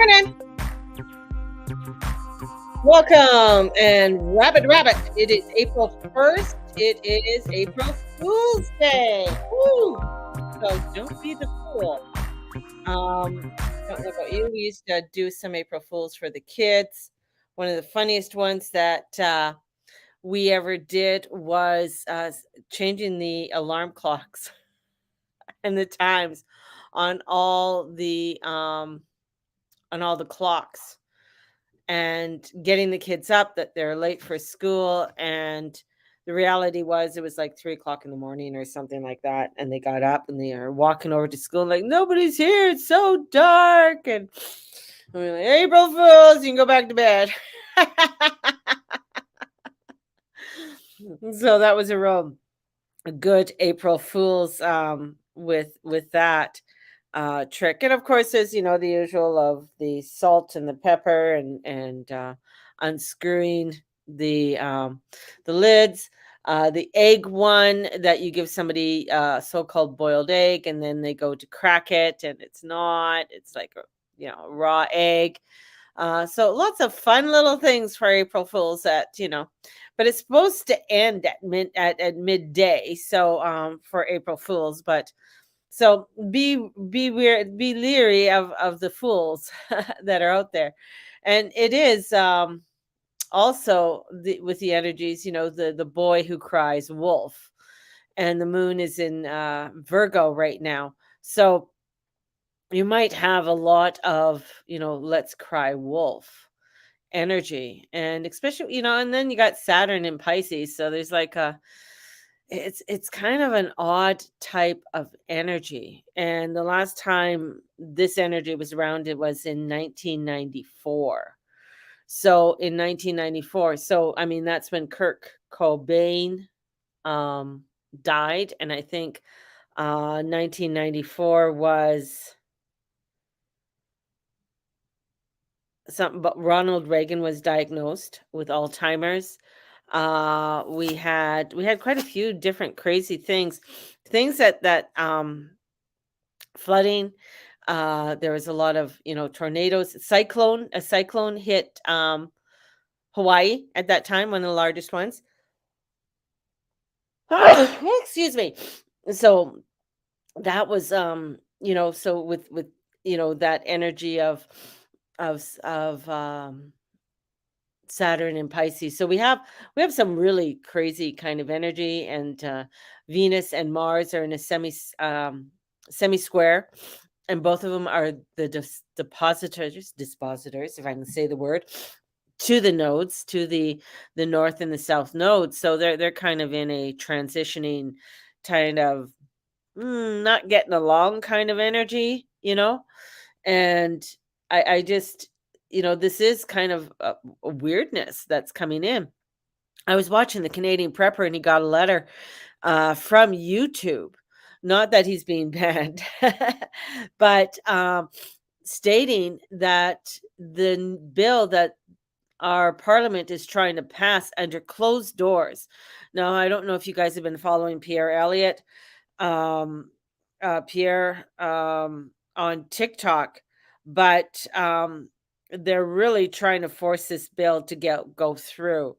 Morning. Welcome and rabbit. It is April 1st. It is April Fool's Day. Woo! So don't be the fool. Don't know about you. We used to do some April Fools for the kids. One of the funniest ones that we ever did was changing the alarm clocks and the times on all the clocks, and getting the kids up that they're late for school. And the reality was it was like 3 o'clock in the morning or something like that. And they got up and they are walking over to school like, nobody's here. It's so dark. And we're like, April Fools, you can go back to bed. So that was a good April Fools with that trick. And of course, there's the usual of the salt and the pepper and unscrewing the lids. The egg one that you give somebody so-called boiled egg, and then they go to crack it, and it's not. It's like a raw egg. So lots of fun little things for April Fools but it's supposed to end at midday. So for April Fools, but so be leery of the fools that are out there. And it is also with the energies, the boy who cries wolf, and the moon is in Virgo right now. So you might have a lot of, let's cry wolf energy, and especially, and then you got Saturn in Pisces, so there's like it's kind of an odd type of energy. And the last time this energy was around, it was in 1994. So in 1994, so I mean that's when Kurt Cobain died. And I think 1994 was something, but Ronald Reagan was diagnosed with Alzheimer's. We had quite a few different crazy things that flooding. There was a lot of tornadoes. A cyclone hit Hawaii at that time, one of the largest ones. Excuse me. So that was so with that energy of Saturn and Pisces. So we have some really crazy kind of energy. And Venus and Mars are in a semi square, and both of them are the dispositors, if I can say the word, to the nodes, to the north and the south nodes. So they're kind of in a transitioning kind of not getting along kind of energy. And I just, this is kind of a weirdness that's coming in. I was watching the Canadian Prepper, and he got a letter from YouTube. Not that he's being banned, but stating that the bill that our parliament is trying to pass under closed doors. Now, I don't know if you guys have been following Pierre Elliott, um, Pierre, on TikTok, but they're really trying to force this bill to go through.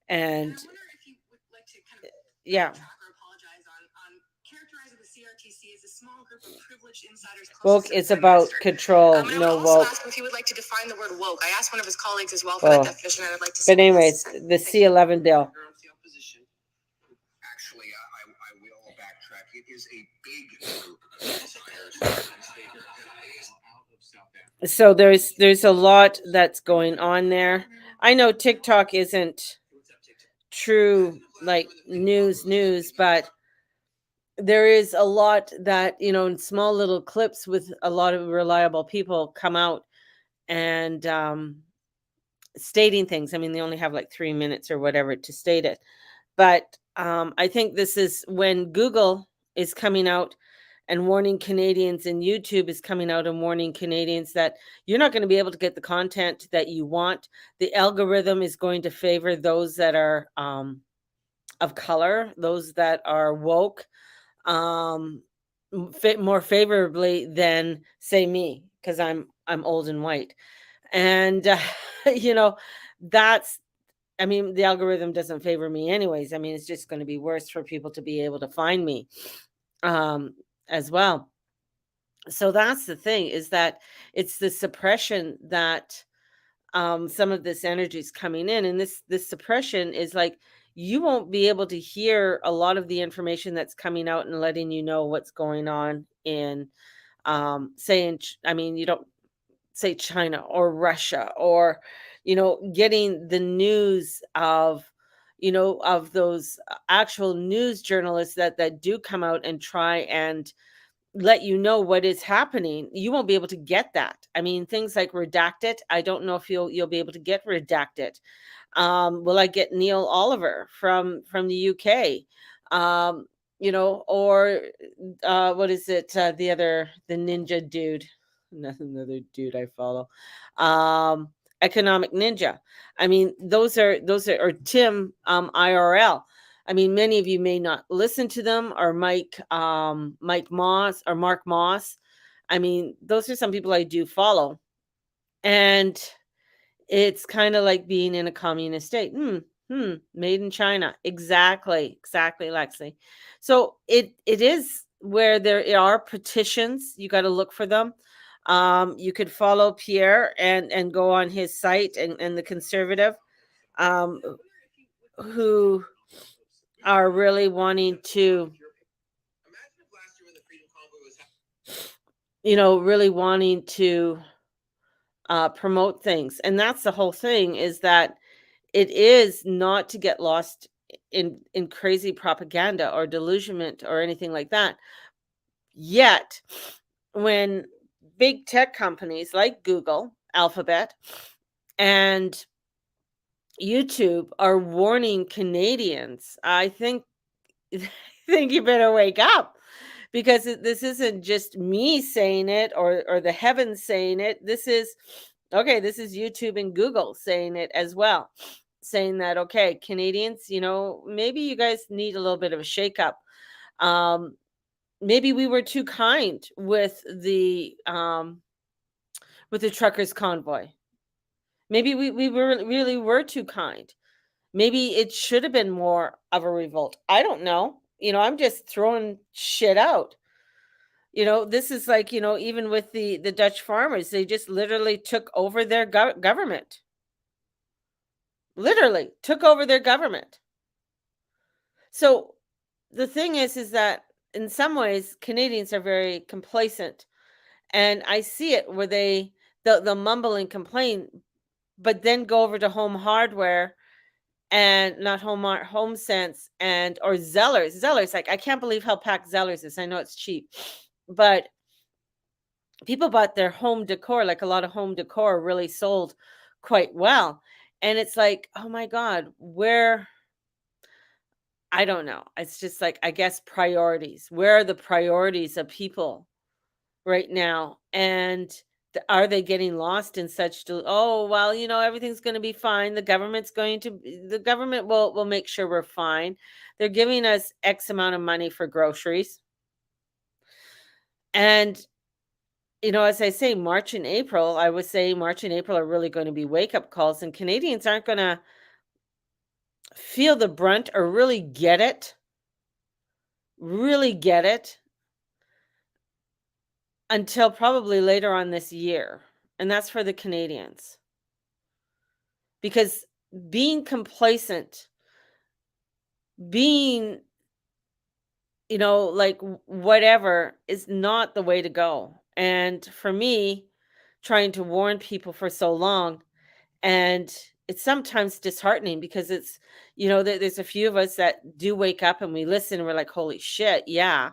And yeah, woke is about control, no woke. If he would like to define the word woke. I asked one of his colleagues as well for that definition. I would like to. But anyways, the C11 bill. Actually, I will backtrack. It is a big group. So there's a lot that's going on there. I know TikTok isn't true like news, but there is a lot that in small little clips with a lot of reliable people come out and stating things. I mean, they only have like 3 minutes or whatever to state it. But I think this is when Google is coming out and warning Canadians, and YouTube is coming out and warning Canadians that you're not going to be able to get the content that you want. The algorithm is going to favor those that are of color, those that are woke, more favorably than, say, me, because I'm I'm old and white. And you know, that's I mean, the algorithm doesn't favor me anyways. I mean, it's just going to be worse for people to be able to find me um as well. So that's the thing, is that it's the suppression that some of this energy is coming in, and this suppression is like, you won't be able to hear a lot of the information that's coming out and letting you know what's going on in I mean, you don't say China or Russia, or getting the news of of those actual news journalists that do come out and try and let you know what is happening. You won't be able to get that. I mean, things like Redacted, I don't know if you'll be able to get Redacted. Will I get Neil Oliver from the UK? Or what is it? The ninja dude, another dude I follow. Um, Economic Ninja. I mean, those are or Tim IRL. I mean, many of you may not listen to them, or Mike Moss or Mark Moss. I mean, those are some people I do follow. And it's kind of like being in a communist state. Made in China. Exactly, Lexi. So it is where there are petitions. You got to look for them. You could follow Pierre and go on his site, and the conservative, um, who are really wanting to, really wanting to promote things. And that's the whole thing, is that it is not to get lost in crazy propaganda or delusionment or anything like that. Yet, when big tech companies like Google, Alphabet, and YouTube are warning Canadians, I think I think you better wake up, because this isn't just me saying it, or the heavens saying it. This is okay. This is YouTube and Google saying it as well, saying that, okay, Canadians, maybe you guys need a little bit of a shakeup. Maybe we were too kind with the truckers convoy. Maybe we really were too kind. Maybe it should have been more of a revolt. I don't know. I'm just throwing shit out. This is like, even with the Dutch farmers, they just literally took over their government. Literally took over their government. So the thing is that in some ways Canadians are very complacent, and I see it where they'll mumble and complain, but then go over to Home Hardware, and not Home Sense, and or Zellers. Like, I can't believe how packed Zellers is. I know it's cheap, but people bought their home decor. Like, a lot of home decor really sold quite well, and it's like, oh my god, where I don't know. It's just like, I guess, priorities. Where are the priorities of people right now? And are they getting lost in such oh, well, everything's going to be fine. The government will make sure we're fine. They're giving us X amount of money for groceries. And as I say, March and April, I would say March and April are really going to be wake up calls, and Canadians aren't going to feel the brunt or really get it until probably later on this year. And that's for the Canadians. Because being complacent, being, like whatever, is not the way to go. And for me, trying to warn people for so long, and it's sometimes disheartening, because it's, there's a few of us that do wake up and we listen and we're like, holy shit, yeah.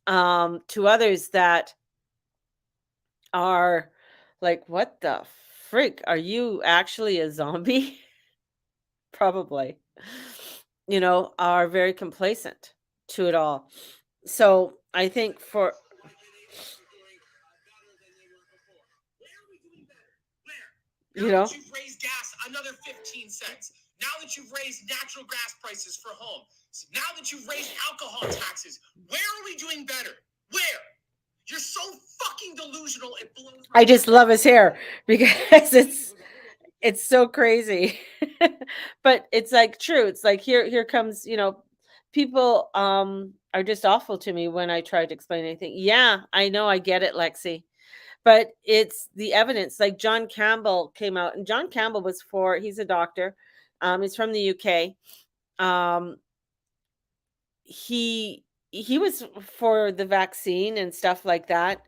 To others that are like, what the freak? Are you actually a zombie? Probably, are very complacent to it all. So I think Now that you've raised gas another 15 cents. Now that you've raised natural gas prices for home. Now that you've raised alcohol taxes. Where are we doing better? Where? You're so fucking delusional. It blows. I just love his hair because it's so crazy. But it's like true. It's like here comes, people are just awful to me when I try to explain anything. Yeah, I know, I get it, Lexi. But it's the evidence. Like John Campbell came out, and John Campbell he's a doctor. He's from the UK. Um he was for the vaccine and stuff like that,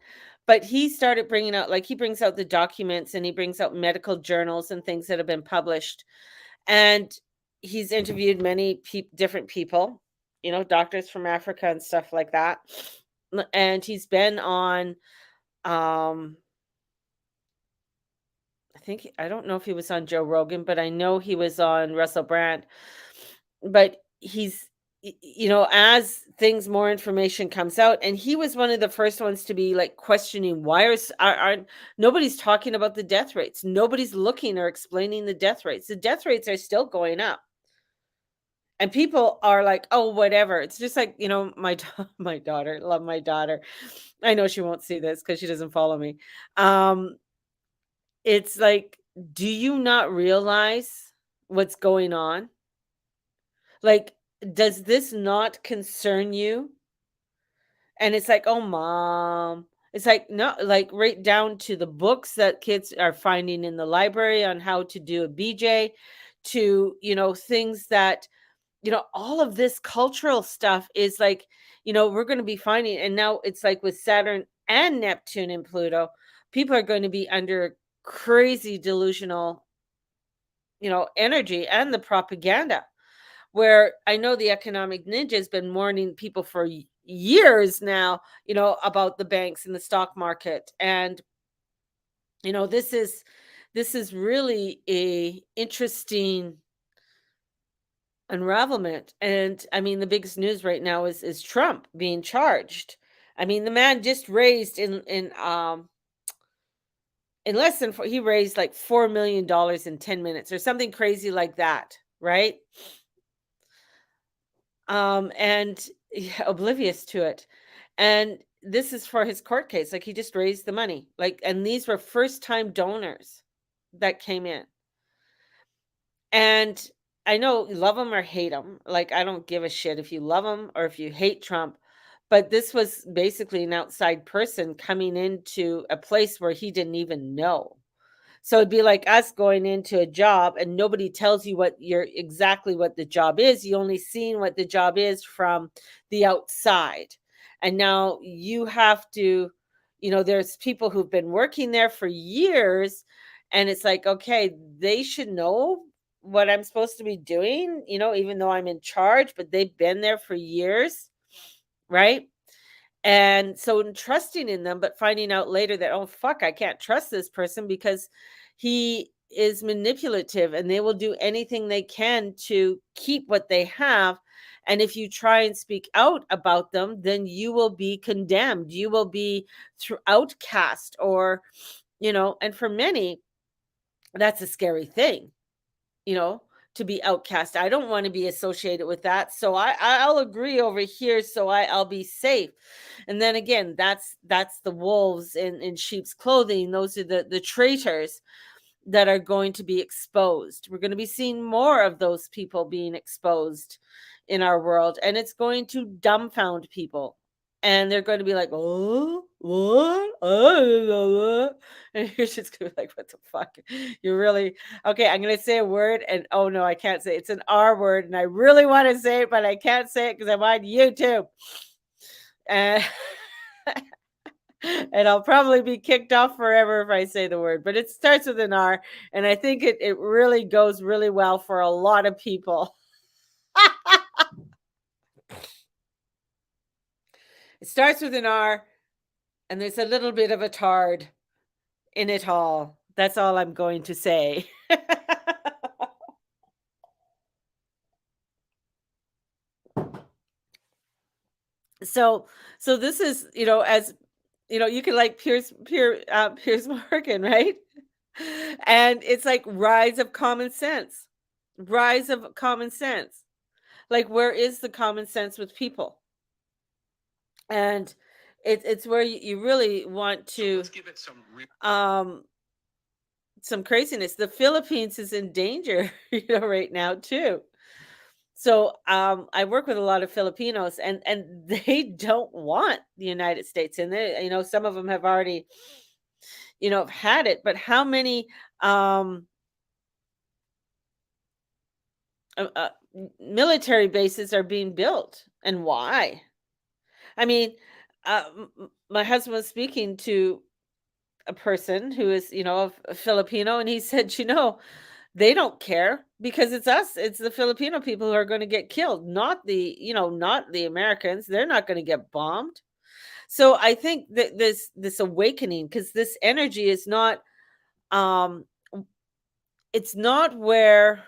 but he started bringing out, like, he brings out the documents and he brings out medical journals and things that have been published, and he's interviewed many different people, doctors from Africa and stuff like that. And he's been on, um I don't know if he was on Joe Rogan, but I know he was on Russell Brand. But he's, as things, more information comes out, and he was one of the first ones to be like questioning why are nobody's talking about the death rates. Nobody's looking or explaining the death rates. The death rates are still going up. And people are like, oh, whatever. It's just like, my daughter, love my daughter. I know she won't see this because she doesn't follow me. It's like, do you not realize what's going on? Like, does this not concern you? And it's like, oh, mom. It's like, no, like right down to the books that kids are finding in the library on how to do a BJ, to, things that, all of this cultural stuff is like, we're going to be finding. And now it's like with Saturn and Neptune and Pluto, people are going to be under crazy delusional, energy, and the propaganda, where I know the economic ninja has been warning people for years now, about the banks and the stock market. And, this is really a interesting unravelment. And I mean, the biggest news right now is Trump being charged. I mean, the man just raised in less than he raised like $4 million in 10 minutes or something crazy like that, right? And oblivious to it. And this is for his court case. Like, he just raised the money. Like, and these were first time donors that came in. And I know, love him or hate him. Like, I don't give a shit if you love him or if you hate Trump. But this was basically an outside person coming into a place where he didn't even know. So it'd be like us going into a job and nobody tells you exactly what the job is. You only seen what the job is from the outside. And now you have to, there's people who've been working there for years, and it's like, okay, they should know what I'm supposed to be doing, even though I'm in charge, but they've been there for years, right? And so trusting in them, but finding out later that, oh, fuck, I can't trust this person because he is manipulative and they will do anything they can to keep what they have. And if you try and speak out about them, then you will be condemned. You will be outcast, or, and for many, that's a scary thing, to be outcast. I don't want to be associated with that. So I'll agree over here. So I'll be safe. And then again, that's the wolves in sheep's clothing. Those are the traitors that are going to be exposed. We're going to be seeing more of those people being exposed in our world, and it's going to dumbfound people. And they're going to be like, oh, what? Oh, and you're just going to be like, what the fuck? You're really, okay, I'm going to say a word, and oh no, I can't say it. It's an R word, and I really want to say it, but I can't say it because I'm on YouTube. And and I'll probably be kicked off forever if I say the word, but it starts with an R, and I think it really goes really well for a lot of people. It starts with an R, and there's a little bit of a tard in it all. That's all I'm going to say. So this is, as you can like Piers Morgan, right? And it's like rise of common sense. Rise of common sense. Like, where is the common sense with people? And it's where you really want So to let's give it some real. um some craziness. The Philippines is in danger, right now too. So I work with a lot of Filipinos, and they don't want the United States in there. Some of them have already, have had it. But how many um military bases are being built, and why? I mean, my husband was speaking to a person who is, a Filipino, and he said, they don't care because it's us. It's the Filipino people who are going to get killed, not the Americans. They're not going to get bombed. So I think that this awakening, because this energy is not, um, it's not where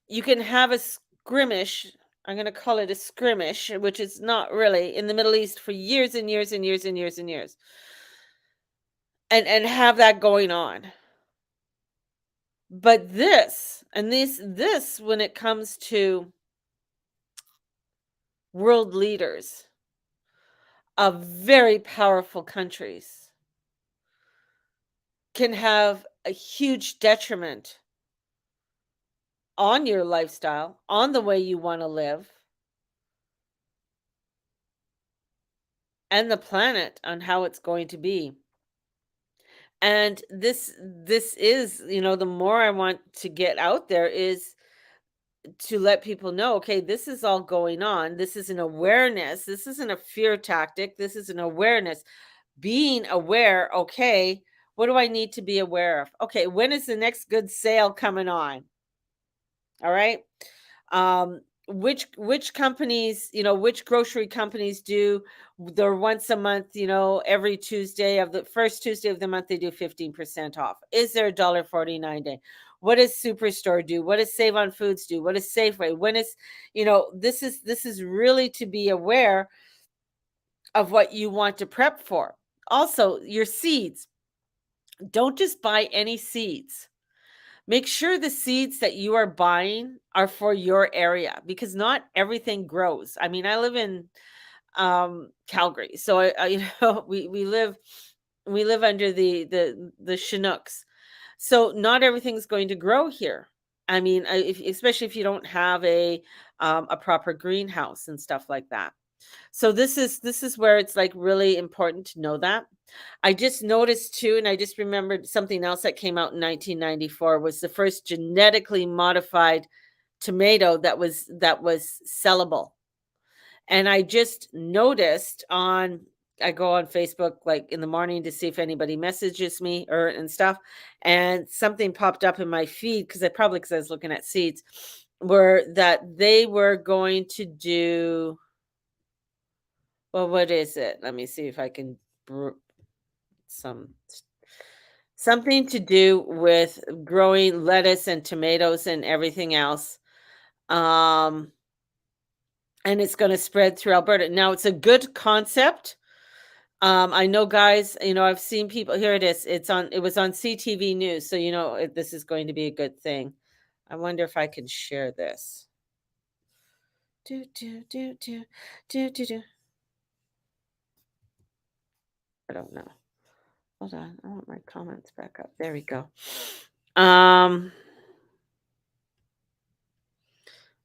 you can have a skirmish. I'm going to call it a skirmish, which is not really in the Middle East for years and years and years and years and years, and have that going on. But this when it comes to world leaders of very powerful countries can have a huge detriment on your lifestyle, on the way you want to live, and the planet on how it's going to be. And this is, the more I want to get out there is to let people know, okay, this is all going on. This is an awareness. This isn't a fear tactic. This is an awareness. Being aware, okay, what do I need to be aware of? Okay, when is the next good sale coming on? All right. Which companies, which grocery companies do their once a month, every Tuesday of the first Tuesday of the month, they do 15% off. Is there a $1.49 day? What does Superstore do? What does Save on Foods do? What is Safeway? When is, this is really to be aware of what you want to prep for. Also, your seeds. Don't just buy any seeds. Make sure the seeds that you are buying are for your area, because not everything grows. I mean, I live in Calgary, so we live under the Chinooks, so not everything's going to grow here. I mean, especially if you don't have a proper greenhouse and stuff like that. So this is where it's like really important to know that. I just noticed too, and I just remembered something else that came out in 1994 was the first genetically modified tomato that was sellable. And I just noticed I go on Facebook like in the morning to see if anybody messages me or and stuff, and something popped up in my feed because I was looking at seeds, were that they were going to do, well, what is it? Let me see if I can some something to do with growing lettuce and tomatoes and everything else. Um, and it's going to spread through Alberta. Now, it's a good concept. I know guys, I've seen people, here it is. It was on CTV News. So, this is going to be a good thing. I wonder if I can share this. Do, do, do, do, do, do, do. I don't know. Hold on. I want my comments back up. There we go. Um,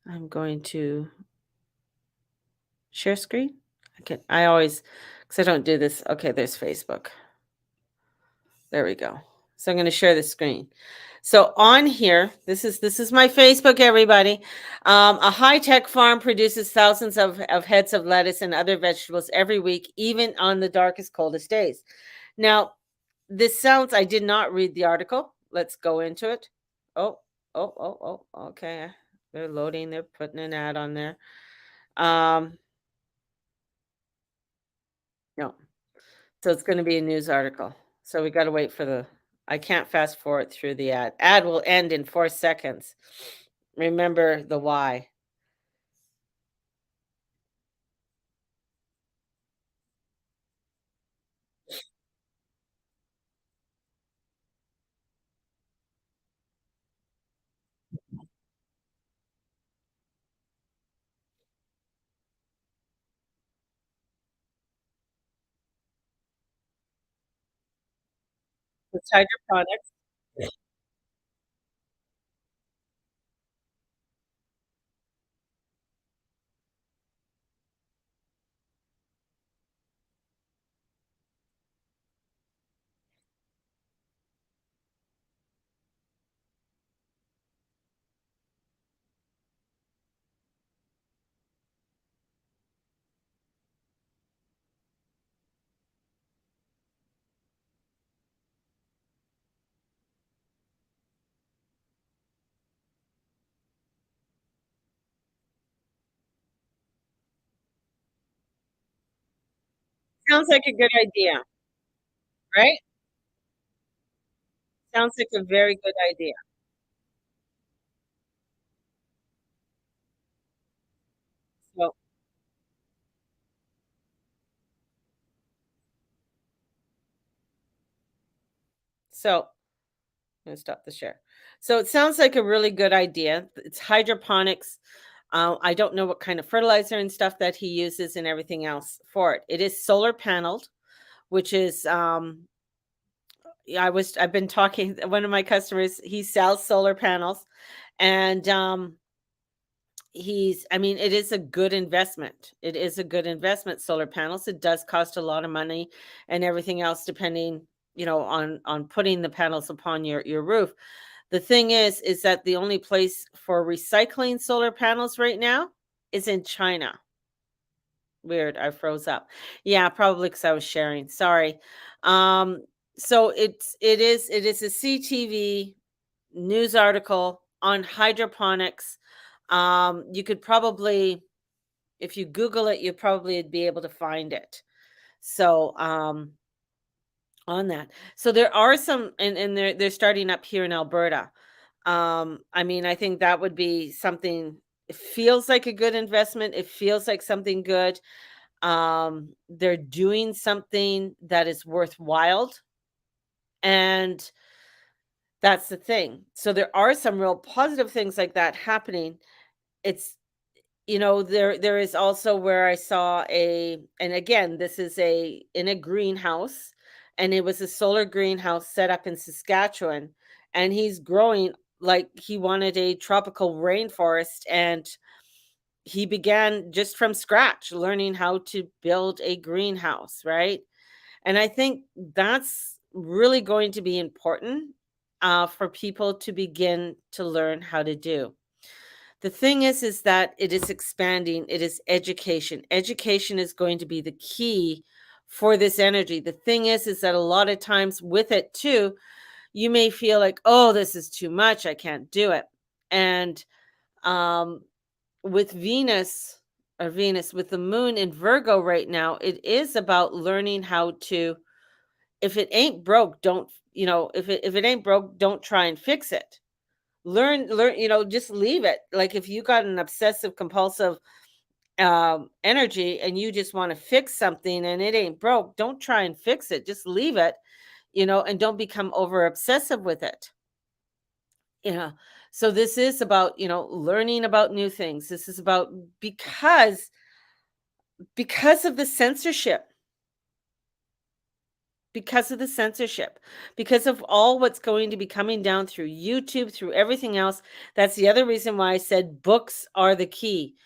I'm going to share screen. I always, because I don't do this. Okay, there's Facebook. There we go. So I'm going to share the screen. So on here, this is my Facebook, everybody. A high-tech farm produces thousands of heads of lettuce and other vegetables every week, even on the darkest, coldest days. Now, I did not read the article. Let's go into it. Oh, okay. They're loading, they're putting an ad on there. No. So it's gonna be a news article. So we gotta wait for I can't fast forward through the ad. Ad will end in 4 seconds. Remember the why. It's hydroponics. Sounds like a good idea, right? Sounds like a very good idea. So so I'm gonna stop the share. So it sounds like a really good idea. It's hydroponics. I don't know what kind of fertilizer and stuff that he uses and everything else for it. It is solar paneled, which is yeah, I've been talking one of my customers, he sells solar panels and I mean, it is a good investment. It is a good investment, solar panels. It does cost a lot of money and everything else depending, on putting the panels upon your roof. The thing is that the only place for recycling solar panels right now is in China. Weird, I froze up. Yeah, probably because I was sharing. Sorry. Um, so it is a CTV news article on hydroponics. You could probably, if you Google it, you probably would be able to find it. So on that. So there are some and they're starting up here in Alberta. I mean, I think that would be something. It feels like a good investment. It feels like something good. They're doing something that is worthwhile, and that's the thing. So there are some real positive things like that happening. It's there is also where I saw and again, this is in a greenhouse, and it was a solar greenhouse set up in Saskatchewan, and he's growing like he wanted a tropical rainforest, and he began just from scratch learning how to build a greenhouse, right? And I think that's really going to be important for people to begin to learn how to do. The thing is that it is expanding, it is education. Education is going to be the key for this energy. The thing is that a lot of times with it too, you may feel like, "Oh, this is too much. I can't do it." And um with Venus with the moon in Virgo right now, it is about learning how to if it ain't broke, don't, if it ain't broke, don't try and fix it. Learn, just leave it. Like if you got an obsessive compulsive energy and you just want to fix something and it ain't broke, don't try and fix it. Just leave it, and don't become over obsessive with it. Yeah. So this is about, learning about new things. This is about because of the censorship, because of the censorship, because of all what's going to be coming down through YouTube, through everything else. That's the other reason why I said books are the key.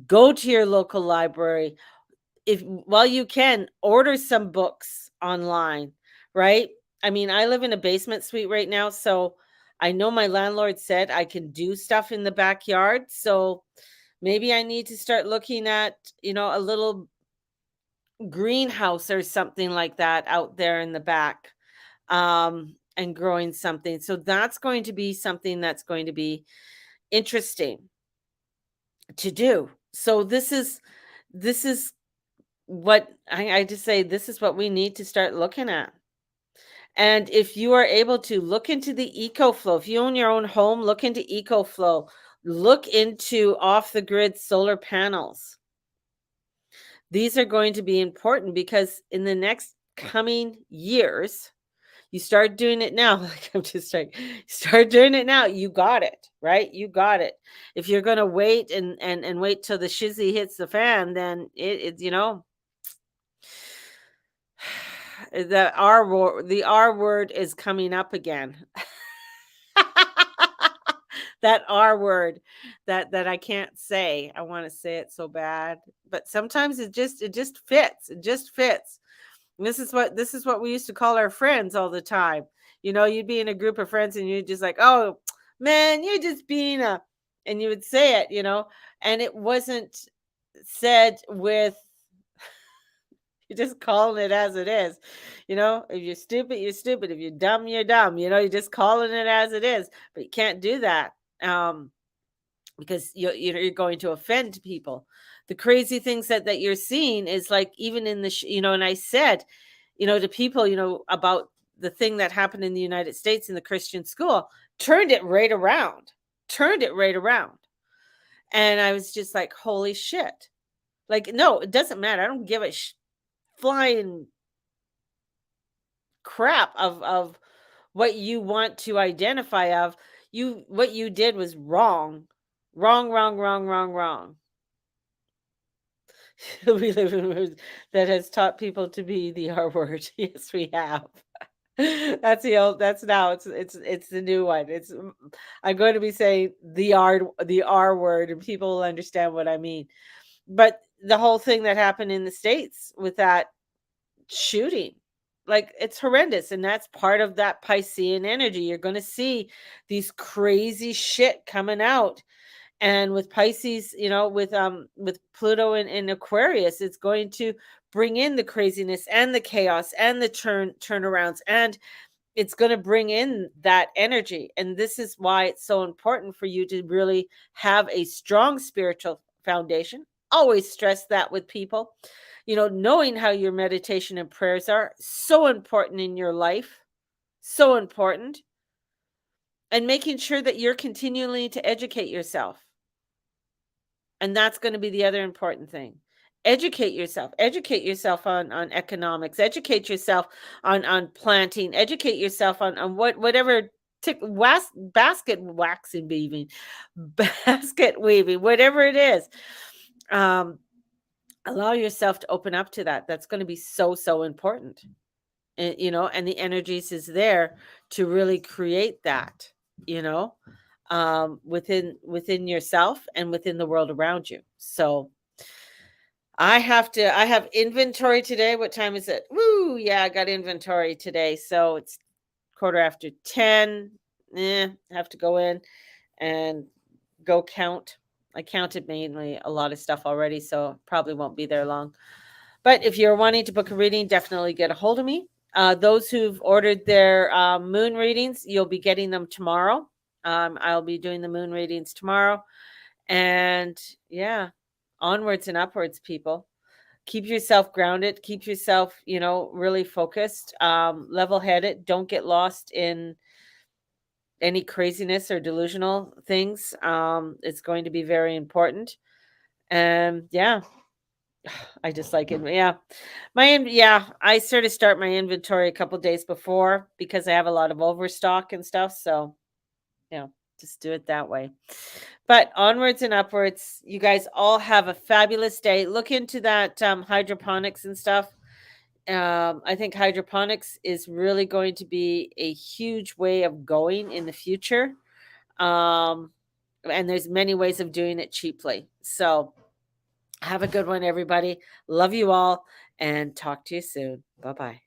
Go to your local library. If while you can, order some books online, right? I mean, I live in a basement suite right now, so I know my landlord said I can do stuff in the backyard. So maybe I need to start looking at, a little greenhouse or something like that out there in the back, and growing something. So that's going to be something that's going to be interesting to do. So this is what I just say this is what we need to start looking at. And if you are able to look into the EcoFlow, if you own your own home, look into EcoFlow, look into off the grid solar panels. These are going to be important because in the next coming years, you start doing it now. Like I'm just like, start doing it now. You got it, right? You got it. If you're gonna wait and wait till the shizzy hits the fan, then it the R word is coming up again. That R word that I can't say. I want to say it so bad, but sometimes it just fits. It just fits. And this is what we used to call our friends all the time. You'd be in a group of friends and you'd just like, "Oh, man, you're just being a," and you would say it, and it wasn't said with, you're just calling it as it is. If you're stupid, you're stupid. If you're dumb, you're dumb. You're just calling it as it is. But you can't do that, because you're going to offend people. The crazy things that you're seeing is like, even in the and I said, to people, about the thing that happened in the United States in the Christian school, turned it right around, turned it right around, and I was just like, holy shit! Like, no, it doesn't matter. I don't give a flying crap of what you want to identify of. What you did was wrong. Wrong, wrong, wrong, wrong, wrong. We live in a world that has taught people to be the R word. Yes, we have. That's now, it's the new one. I'm going to be saying the R word, and people will understand what I mean. But the whole thing that happened in the States with that shooting, like, it's horrendous, and that's part of that Piscean energy. You're going to see these crazy shit coming out, and with Pisces, with Pluto in Aquarius, it's going to bring in the craziness and the chaos and the turnarounds, and it's going to bring in that energy. And this is why it's so important for you to really have a strong spiritual foundation. Always stress that with people. Knowing how your meditation and prayers are so important in your life, so important. And making sure that you're continually to educate yourself. And that's going to be the other important thing. Educate yourself. Educate yourself on economics. Educate yourself on planting. Educate yourself on whatever basket waxing weaving, basket weaving, whatever it is. Allow yourself to open up to that. That's going to be so, so important. And, and the energies is there to really create that, within yourself and within the world around you. So I have inventory today. What time is it? Woo, yeah, I got inventory today. So it's 10:15. I have to go in and go count. I counted mainly a lot of stuff already, so probably won't be there long. But if you're wanting to book a reading, definitely get a hold of me. Those who've ordered their moon readings, you'll be getting them tomorrow. I'll be doing the moon readings tomorrow. And yeah, onwards and upwards, people. Keep yourself grounded. Keep yourself, really focused, level-headed. Don't get lost in any craziness or delusional things. It's going to be very important. And yeah, I just like it. Yeah. I sort of start my inventory a couple days before because I have a lot of overstock and stuff. So, just do it that way. But onwards and upwards, you guys all have a fabulous day. Look into that hydroponics and stuff. I think hydroponics is really going to be a huge way of going in the future. And there's many ways of doing it cheaply. So have a good one, everybody. Love you all, and talk to you soon. Bye-bye.